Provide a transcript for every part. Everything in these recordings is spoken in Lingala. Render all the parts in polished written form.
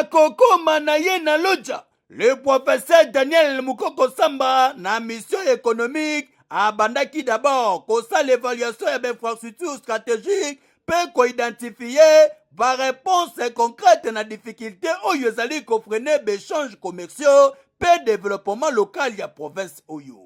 Akokoma na ye na loja. Le professeur Daniel Mukoko Samba na mission économique abandaki d'abord kosa l'évaluation ya infrastructure stratégique peut identifier par réponse concrète na difficulté oyo ezali kofrener béchange commerciaux pe développement local ya province oyo.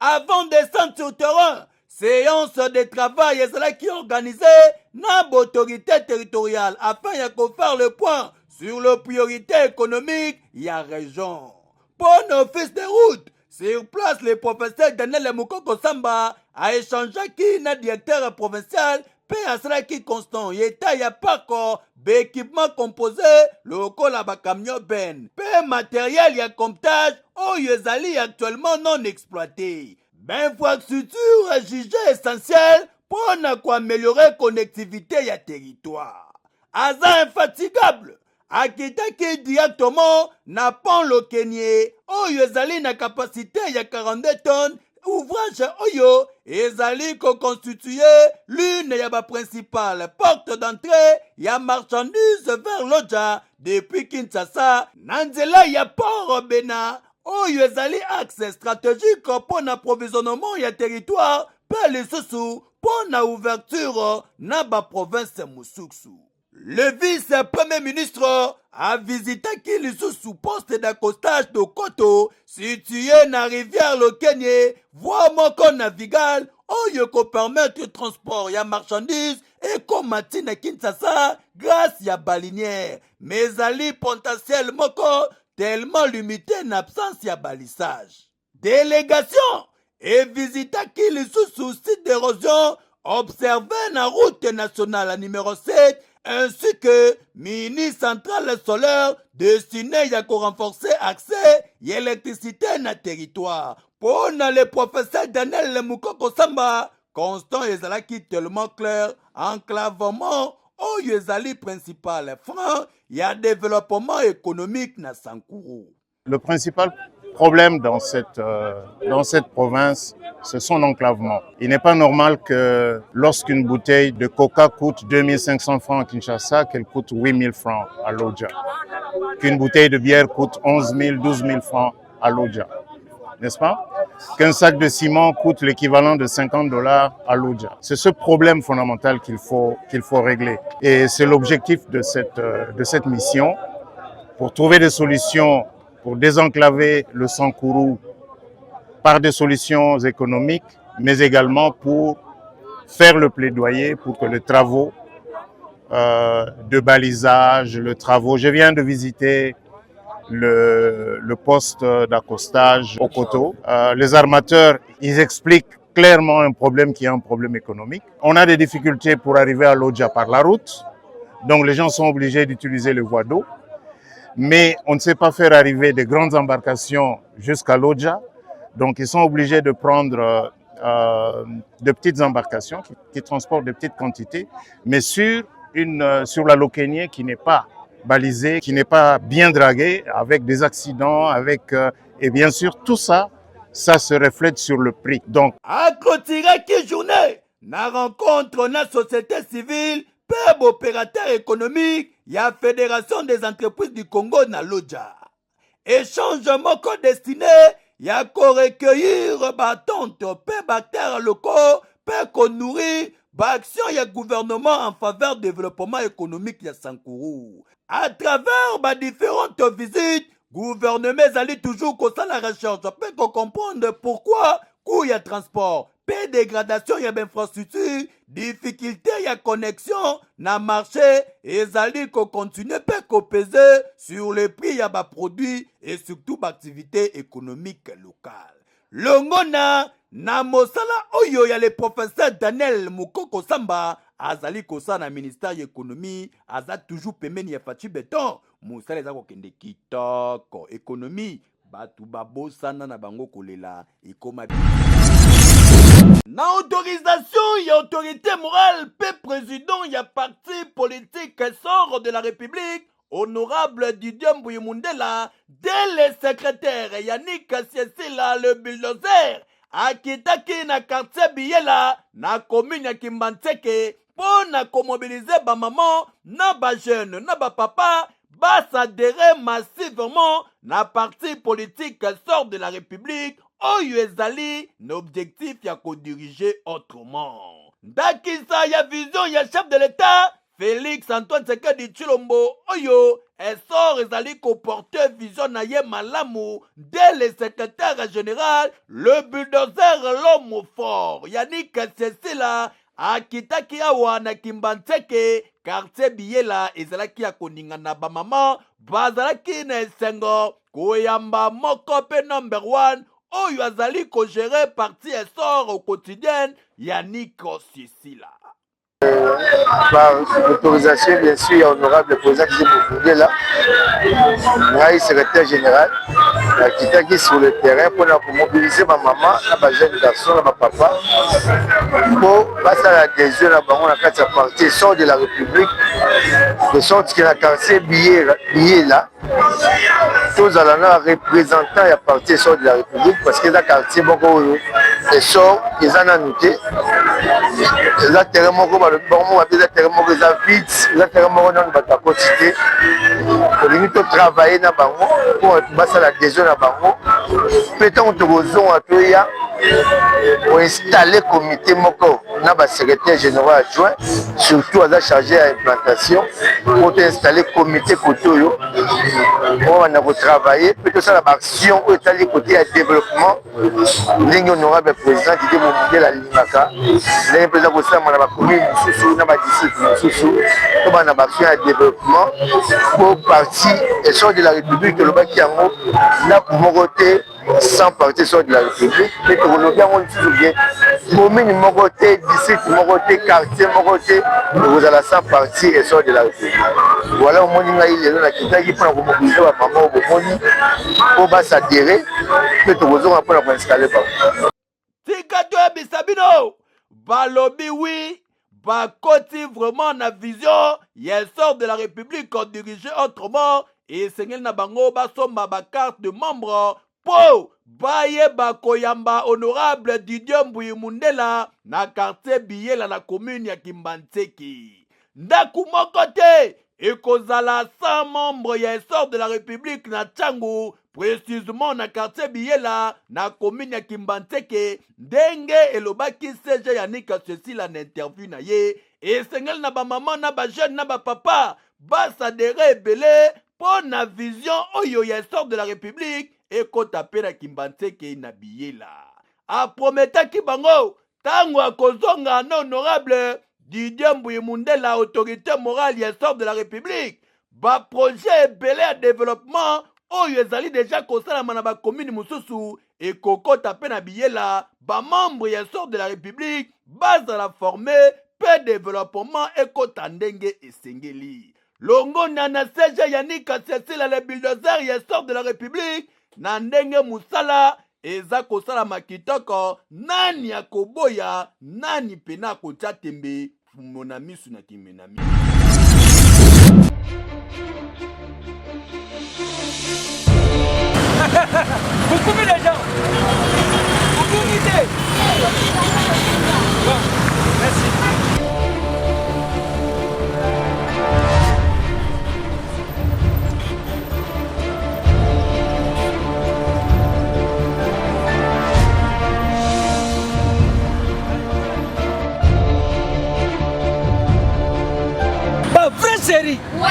Avant de descendre sur terrain, séance de travail ezalaki organisée na autorité territoriale afin ya faire le point sur les priorités économiques ya région. Pour office de route, sur place, le professeur Daniel Mukoko Samba a échangé avec le directeur provincial pe asalaki constant yeta ya parcours d'équipement composé local à camion ben pe matériel ya comptage oyo ezali actuellement non exploité. Infrastructure est jugée essentielle pour améliorer la connectivité ya territoire. Aza infatigable akitaki directement na pont Lokenie oyo ezali na capacité ya 42 tonnes. Ouvrage oyo ezali constituer l'une ya ba principale porte d'entrée ya marchandises vers Lodja depuis Kinshasa na nzela ya port Bena oyo ezali axe stratégique pour l'approvisionnement ya territoire pe lisusu pour na ouverture na ba province Moussouksu. Le vice-premier ministre a visité Kilisusu poste d'accostage de Koto situé na rivière Lokenie, voie moko navigale oyo ko permettre le transport ya marchandises et komati na Kinshasa grâce ya balinière, mais ali potentiel moko tellement limité en absence ya balissage. Délégation et visité Kilisusu site d'érosion observé na route nationale numéro 7 ainsi que mini centrale solaire destinée à renforcer l'accès à l'électricité dans le territoire. Pour le professeur Daniel Mukoko Samba, constant ezalaki tellement clair, enclavement au ezali principal frein, il y a développement économique na Sankuru. Le principal problème dans cette province, c'est son enclavement. Il n'est pas normal que lorsqu'une bouteille de coca coûte 2500 francs à Kinshasa, qu'elle coûte 8000 francs à Lodja. Qu'une bouteille de bière coûte 11 000, 12 000 francs à Lodja. N'est-ce pas? Qu'un sac de ciment coûte l'équivalent de $50 à Lodja. C'est ce problème fondamental qu'il faut régler. Et c'est l'objectif de cette mission, pour trouver des solutions pour désenclaver le Sankuru par des solutions économiques, mais également pour faire le plaidoyer pour que les travaux de balisage, je viens de visiter le poste d'accostage au Koto. Les armateurs, ils expliquent clairement un problème qui est un problème économique. On a des difficultés pour arriver à Lodja par la route, donc les gens sont obligés d'utiliser les voies d'eau. Mais on ne sait pas faire arriver des grandes embarcations jusqu'à Lodja, donc ils sont obligés de prendre de petites embarcations qui transportent de petites quantités, mais sur la Lokenie qui n'est pas balisée, qui n'est pas bien draguée, avec des accidents, et bien sûr tout ça se reflète sur le prix. Donc, à Kotiraki journée, na rencontre na société civile, PEB opérateur économique, il y a Fédération des entreprises du Congo na Lodja. Échange moko destiné, il y a qu'on recueillir batante PEB acteurs locaux, PEB qu'on nourrit, action il y a gouvernement en faveur du développement économique il y a Sankuru. À travers différentes visites, gouvernement allait toujours comme ça la recherche, peut qu'on comprendre pourquoi coût il y a transport. Dégradation y a infrastructure, difficulté y a connexion na marché et zali ko continue pe ko peser sur les prix y a ba produits et surtout activité économique locale. Longona na mosala oyo ya le professeur Daniel Mukoko Samba azali kosa na ministère de l'économie aza toujours pemeni ya Fachi Beton mosala eza ko kende kitoko économie batu babosana na bango kolela ikoma na autorisation y a autorité morale pe président y a parti politique sort de la République honorable Didier Mbuyimundela dès le secrétaire Yannick Siesila le bulldozer akitaki na quartier Biyela na commune ya Kimbantseke pour na komobiliser ba maman na ba jeune na ba papa s'adhérer massivement na parti politique sort de la République oyo ezali na objectif ya diriger autrement. Ndakisa ya vision ya chef de l'État Félix Antoine Tshisekedi Tshilombo oyo essor ezali porter vision na ye malamu dès le secrétaire général le bulldozer l'homme fort Yannick Sesila akitaki awa na Kimbantseke quartier Biyela ezalaki ya koninga na bamama bazalaki na esengo koyamba moko pe number 1 oyo azali gérer parti essor au quotidien Yannick Sesila. Par autorisation, bien sûr, il y a honorable président qui s'est fondé là, il secrétaire général, qui est sur le terrain pour mobiliser ma maman, ma jeune garçon, ma papa, pour passer à l'adhésion à la carte parti sort de la République, de sorte que la quartier billet là, tous allons représentants et parti sort de la République, parce que la quartier beaucoup et sort, ils en ont noté. La terre moko ba le bon mo ba terre moko za vite la terre moko non ba ta quotidien pour limiter travailler na bango pour basa la décision na bango peut-être to bozon atoya pour installer comité moko na ba secrétaire général adjoint surtout à chargé à implantation pour installer comité kotoyo on va travailler peut-être ça la action ou étaler côté à développement ligne honorable président Didier Moundé la Limaka les présidents aussi na ba commune sous na ba disciples sous to ba na ba action à développement pour parti et sort de la République le baki yango na mokoté sans parti sort de la République et que le bien on dit bien commune mokoté district mokoté quartier mokoté vous allez sans parti et sort de la République voilà au monde il est là qui t'a dit pour mobiliser la maman au monde pour bas s'adhérer que tu vous on pour installer pas Tikato Bisabino balobi oui bakoti vraiment na vision il sort de la République qu'on dirige autrement et sengel na bango basomba ba carte de membre po baye bakoyamba honorable Didier Mundela na quartier Biyela na commune ya Kimbantseke ndaku moko te ekozala 100 membres ya sort de la République na Tchangu précisément na quartier Biyela na commune ya Kimbantseke ndenge elobaki CG Yannick Sesila na interview na ye esengel na ba maman na ba jeune na ba papa basadere ebele po na vision oyo ya sort de la République ekota pe na Kimbantseke na Biyela aprometaki bango tango akozonga na honorable Didier Mundela autorité morale ya sort de la République ba projet ebele ya développement oyo ezali déjà kosalama na ba commune mususu ekokota pe na Biyela ba membre ya sort de la République bazala former pe développement ekota ndenge esengeli longo na CG Yannick Sesila le bulldozer ya sort de la République na ndenge musala eza kosalama kitoko nani akoboya nani pena kotia tembe mona misu na kimenami. Vous coupez les gens. Vous coupez. Bon, merci. Chérie. Ouais.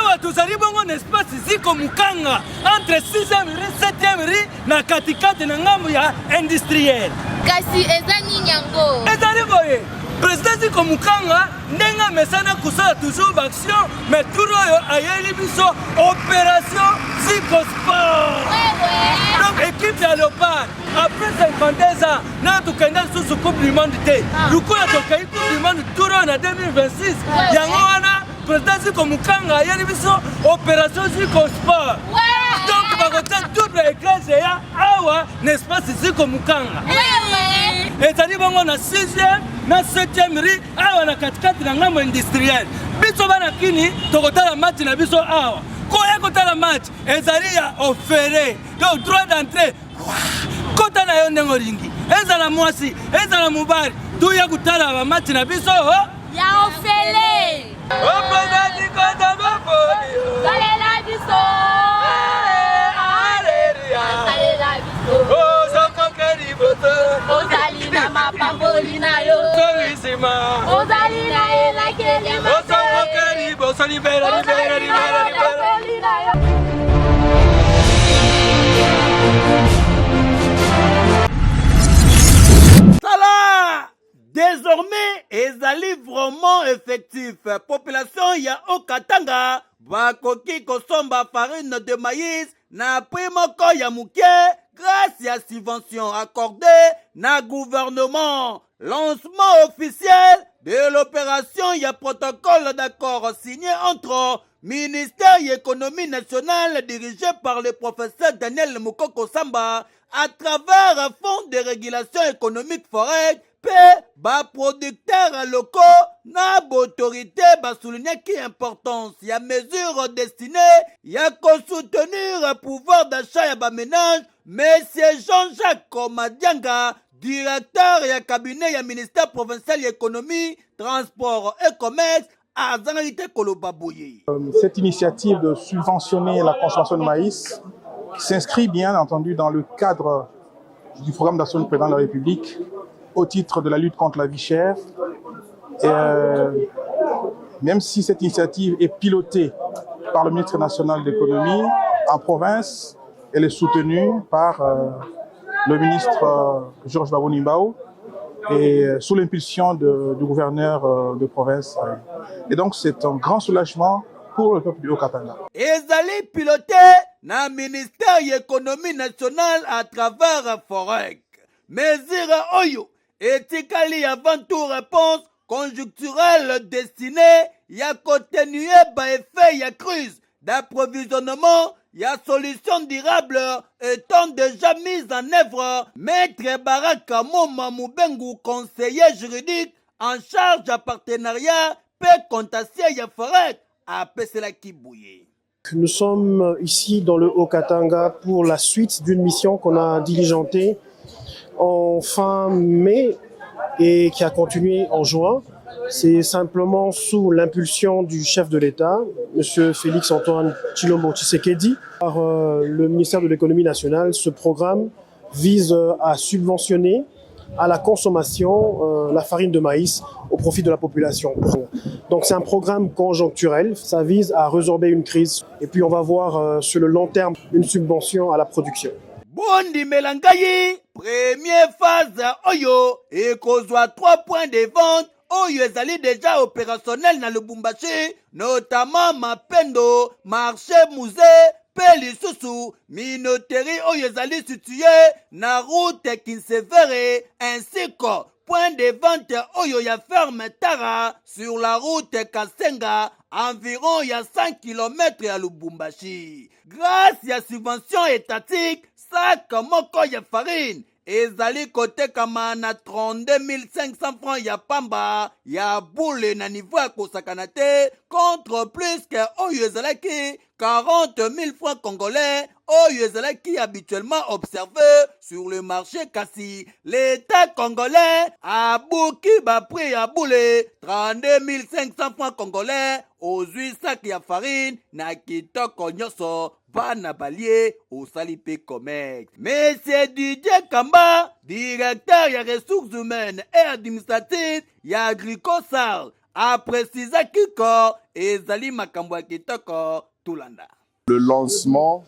Awa tuzali bongo na espace ziko mukanga entre 6e rue 7e rue na katikati na ngambo ya industriel. Kasi ezani nyango. Ezali boye. Président ziko mukanga ndenga mesana kusala toujours action mais turo yo ayeli biso opération Ziko Sport. Ouais. Donc équipe ya Léopard après 52 ans na tukenda sous coupe du monde té. Lukola tokai coupe du monde turo na 2026. Yango wana président Ziko Mukanga yeli biso opération Ziko Sport. Ouais. Donc bakota double écran ya awa n'espace Ziko Mukanga. Ouais. Ezali bongo na 6e na 7e rue awa na katikati na ngambo industriel. Biso bana kini tokotala match na biso awa. Koya kotala match ezali ya offert. Donc droit d'entrée. Kota na yo ndengo ringi. Ezala mwasi, ezala mubari. Tuya kutala ba match na biso ya offert. Openda dikota bapoli. biso. Salela biso. Ozali na mapamboli na yo. Ozali na elakeli mabe. Ozali na elakeli na yo. Salah! Désormais, ezali vraiment effectif. Population ya Okatanga bakoki kosomba farine de maïs na prix moko ya muke grâce à subvention accordée na gouvernement. Lancement officiel de l'opération ya protocole d'accord signé entre ministère de l'économie nationale dirigé par le professeur Daniel Mukoko Samba à travers un fonds de régulation économique forêt pe ba producteurs locaux na autorité ba souligner qui importance ya mesure destinée ya soutenir pouvoir d'achat ya ba ménage. Monsieur Jean-Jacques Komadianga, directeur et cabinet du ministère provincial de l'économie, transport et commerce, à Zangarité Kolobabouye. Cette initiative de subventionner la consommation de maïs s'inscrit bien entendu dans le cadre du programme d'action du président de la République au titre de la lutte contre la vie chère. Et, même si cette initiative est pilotée par le ministre national de l'économie, en province, elle est soutenue par le ministre Georges Babonimbao et sous l'impulsion du gouverneur de province. Et donc c'est un grand soulagement pour le peuple du Haut-Katanga. Ezali piloté na ministère de l'économie nationale à travers Forec. Mesure Oyo etikali avant tout réponse conjoncturelle destinée ya continuer ba effet ya crise d'approvisionnement. La solution durable étant déjà mise en œuvre. Maître Baraka Moma Moubengu, conseiller juridique en charge de partenariat, peut contacter ya forêt à Pesela Kibouye. Nous sommes ici dans le Haut-Katanga pour la suite d'une mission qu'on a diligentée en fin mai et qui a continué en juin. C'est simplement sous l'impulsion du chef de l'État, M. Félix-Antoine Tshilombo Tshisekedi, par le ministère de l'Économie nationale. Ce programme vise à subventionner à la consommation la farine de maïs au profit de la population. Donc c'est un programme conjoncturel, ça vise à résorber une crise et puis on va voir sur le long terme une subvention à la production. Bondi Melangayi, première phase Oyo, et kozwa 3 points de vente. Oyo ezali déjà opérationnel dans le Lubumbashi, notamment Mapendo, marché musée, Peli Susu, minoterie Oyo ezali situé na route Kinsevere, ainsi que point de vente Oyo ya ferme Tara sur la route Kasenga, environ ya 100 km à Lubumbashi. Grâce à subvention étatique, sac moko ya farine ezali kote kama na 32 500 francs ya pamba ya boule na niveau ya kosakana te contre plus que oyo ezalaki 40 000 francs congolais oyo ezalaki habituellement observé sur le marché kasi l'État congolais a bouki ba prix ya boule 32 500 francs congolais aux 8 sacs ya farine na kitoko nyoso bana balie osali pe commerce. Monsieur Didier Kamba, directeur ya ressources humaines et administratives ya Agricosal, a précisé kiko ezali makambo ya kitoko tulanda. Le lancement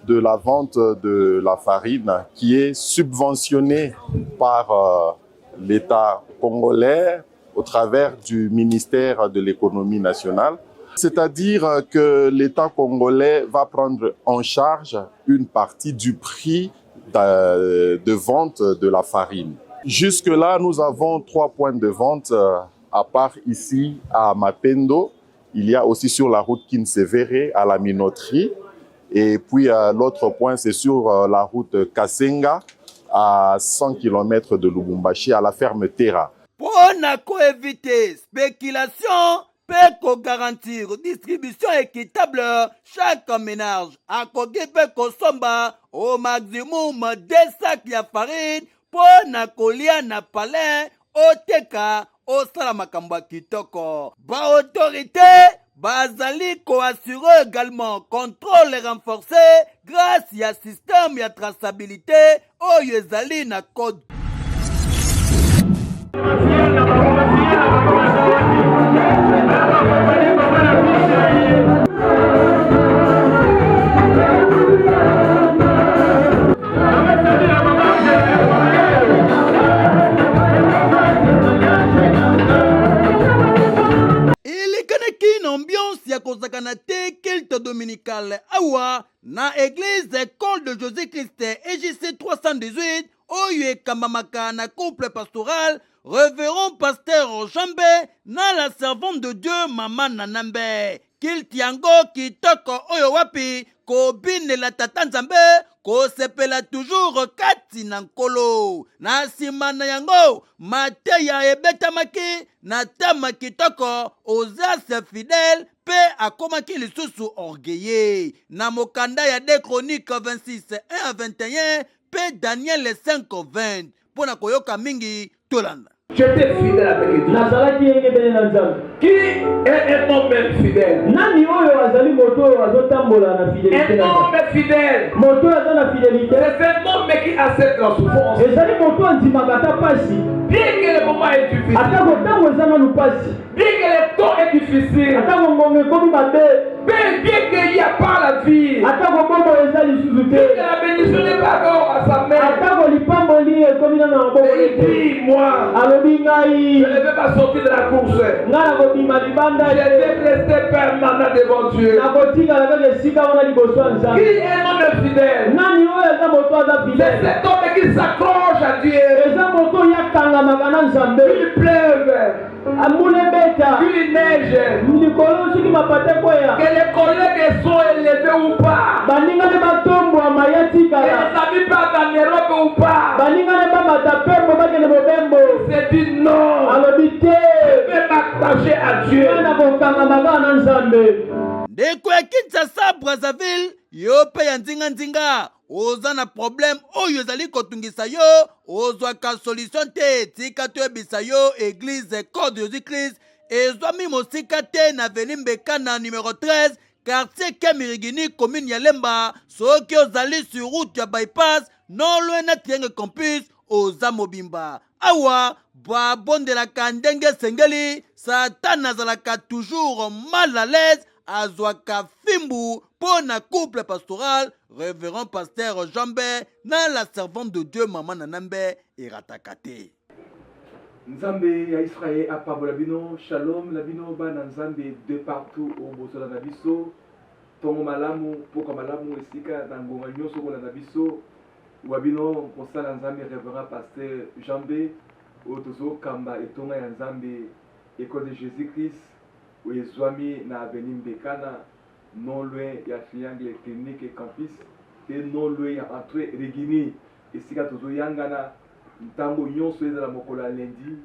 de la vente de la farine qui est subventionnée par l'État congolais au travers du ministère de l'économie nationale. C'est-à-dire que l'État congolais va prendre en charge une partie du prix de vente de la farine. Jusque-là, nous avons 3 points de vente, à part ici à Mapendo. Il y a aussi sur la route Kinsevere à la minoterie. Et puis l'autre point, c'est sur la route Kasenga à 100 km de Lubumbashi à la ferme Terra. Pour éviter spéculation, peut garantir distribution équitable chaque ménage. À côté peut consommer au maximum 2 sacs de farine pour kolia na palin au teka au salamakambo kitoko. Ba autorité bazali assurer également contrôle renforcé grâce à système ya traçabilité oyo ezali na code. Ambiance ya kozakana te culte dominical awa na église école de Jésus-Christ EJC 318 oyo ekambamaka na couple pastoral révérend pasteur Jambe na la servante de Dieu mama Nanambe. Culte yango kitoko oyo wapi kobinela tata Nzambe kosepela toujours kati na nkolo. Na nsima na yango mateya ebetamaki na tama kitoko Ozias fidèle pe akomaki lisusu orgueilleux. Na mokanda ya 2 Chroniques 26 1 à 21 pe Daniel 5:20 pona koyoka mingi tolanda. J'étais fidèle avec Dieu. Qui est un homme fidèle? Un homme fidèle. C'est un homme qui accepte la souffrance. Bien que le moment est difficile. Bien que le temps est difficile. Bien qu'il n'y a pas la vie. Bien que la bénédiction n'est pas encore à sa main. Dis-moi. Je ne vais pas sortir de la course. Je vais rester permanent devant Dieu. Qui est un homme fidèle? C'est cet homme qui s'accroche à Dieu. Qu'il pleuve, qu'il neige, que les collègues sont élevés ou pas, que les amis partent en Europe ou pas. C'est dit non. Je vais m'attacher à Dieu. Ndeko ya Kinshasa Brazzaville yo pe ya nzinga oza na problème oyo ezali kotungisa yo ozwaka solution te tika toyebisa yo église Corps de Jésus-Christ ezwami mosika te na avenue Mbekana numéro 13 quartier Kemirigini commune ya Lemba soki ozali sur route ya bypass non loin na Triangle Campus oza mobimba awa babondelaka ndenge sengeli Satan azalaka toujours mal à l'aise azwaka fimbu pona couple pastoral révérend pasteur Jambe na la servante de Dieu maman Nanambe eratakate. Nzambe ya Israël apambola bino shalom la bino bana Nzambe de partout au bosola na biso tongo malamu poka malamu esika na ngonga nyonso kola na biso wa bino kosala Nzambe révérend pasteur Jambe otozo kamba etonga ya Nzambe école de Jésus-Christ Ouezwami na avenue Mbekana non loin ya Triangle Clinique et Campus et non loin ya entrée Regini esika tozo yangana ntango nyonso ezala mokola lundi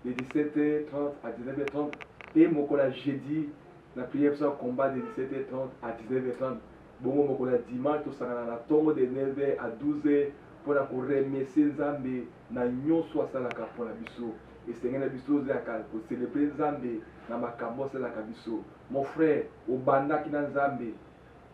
de 17h30 à 19h30 et mokola jeudi la prière sur combat de 17h30 à 19h30 bongo mokola dimanche tosangana na tongo de 9h à 12h pour la remercier Nzambe na nyonso asalaka pour la biso esengena biso zaka ko célébrer Nzambe na makambo asalaka biso mon frère obandaki na Nzambe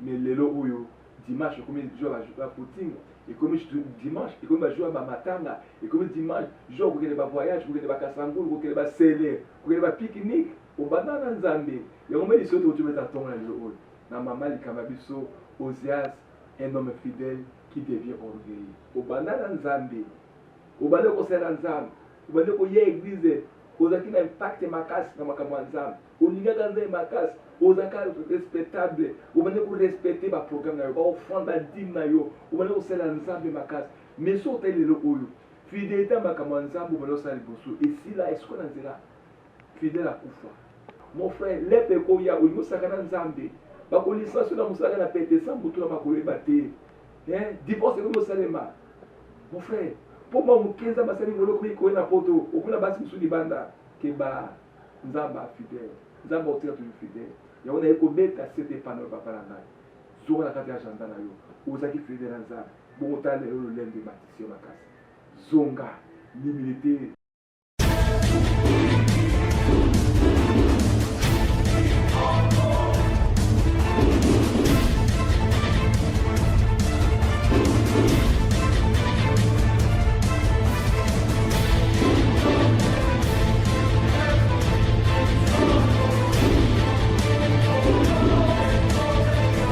mais lelo oyo dimanche comme jour à footing et comme dimanche et comme jour à matanga et comme dimanche jour ko ba voyage ko ba kasangulu ko ba sele ko ba pique-nique obanda na Nzambe et on met surtout tu mets à ton oyo na mama likamba biso Ozias un homme fidèle qui devient orgueilleux obanda na Nzambe obanda ko sera Nzambe obanda ko ye église ozaki na impact makasi na makambo ya Nzambe olingaka Nzambe makasi ozaka respectable obanda ko respecter ba programme na yo ba offrande ba dîme na yo obanda ko sela Nzambe makasi mais so tele le oyo fidélité makambo ya Nzambe obanda ko sala liboso et si là est-ce qu'on en dira fidèle à kufa mon frère lepe ko ya oyo sakana Nzambe ba ko licence na musaka na pete sans butu na makolo ebate divorce ko salema mon frère pour moi mukenza basali ngolo ko na poto okuna basi musuli banda ke ba Nzamba fidèle Nzamba otira tu fidèle ya ona eko beta sete panel papa na nai zo na kati ya janda na yo ozaki fidèle Nzamba bon otale le lembe matisio makasi zonga l'humilité